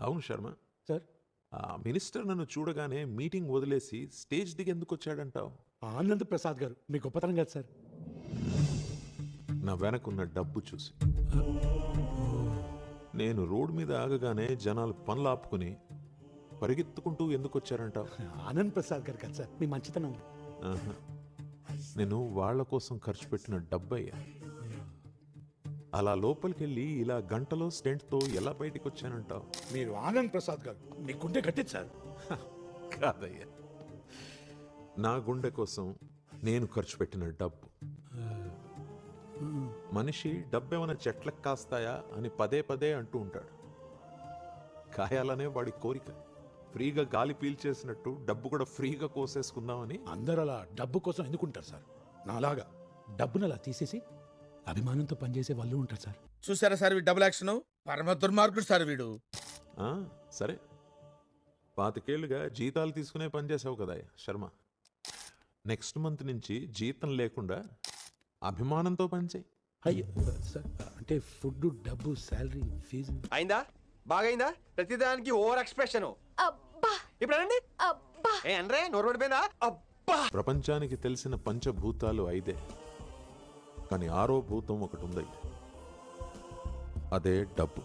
అవును శర్మ, సార్ ఆ మినిస్టర్ నన్ను చూడగానే మీటింగ్ వదిలేసి స్టేజ్ దిగి ఎందుకు వచ్చాడంటావు? ఆనంద్ ప్రసాద్ గారు మీ గొప్పతనం కాదు సార్. నా వెనకున్న డబ్బు చూసి. నేను రోడ్డు మీద ఆగగానే జనాలు పనులు ఆపుకుని పరిగెత్తుకుంటూ ఎందుకు వచ్చారంటావు? ఆనంద్ ప్రసాద్ గారు కాదు సార్, మీ మంచితనం. ఆహా. నేను వాళ్ళ కోసం ఖర్చు పెట్టిన డబ్బయ్యా. అలా లోపలికెళ్ళి ఇలా గంటలో స్టెంట్తో ఎలా బయటికి వచ్చానంటావు? మీరు ఆనంద్ ప్రసాద్ గారు, మీ గుండె కట్టింది సార్. కాదయ్యా, నా గుండె కోసం నేను ఖర్చు పెట్టిన డబ్బు. మనిషి డబ్బేమైనా చెట్లకు కాస్తాయా అని పదే పదే అంటూ ఉంటాడు. కాయాలనే వాడి కోరిక. ఫ్రీగా గాలి పీల్చేసినట్టు డబ్బు కూడా ఫ్రీగా కోసేసుకుందామని. అందరూ అలా డబ్బు కోసం ఎందుకుంటారు సార్? నాలాగా డబ్బును అలా తీసేసి అభిమానంతో పనిచేసే వాళ్ళు ఉంటారు సార్. చూసారా సార్ వీడు డబుల్ యాక్షన్, పరమ దుర్మార్గుడు సార్ వీడు. ఆ, సరే, 25 ఏళ్లుగా జీతాలు తీసుకునే పనిచేసావు కదా శర్మ. నెక్స్ట్ మంత్ నుంచి జీతం లేకుండా అభిమానంతో పనిచేయి. అయ్యో సార్, అంటే ఫుడ్, డబ్బు, శాలరీ, ఫీజు. అయిందా? బాగైందా? ప్రతిదానికి ఓవర్ ఎక్స్ప్రెషన్. అబ్బా ఇప్పుడు అనండి. అబ్బా ఏ అనరే, నోరు పడిపోయిందా? అబ్బా. ప్రపంచానికి తెలిసిన పంచభూతాలు 5, కానీ 6వ భూతం ఒకటి ఉంది. అదే డబ్బు.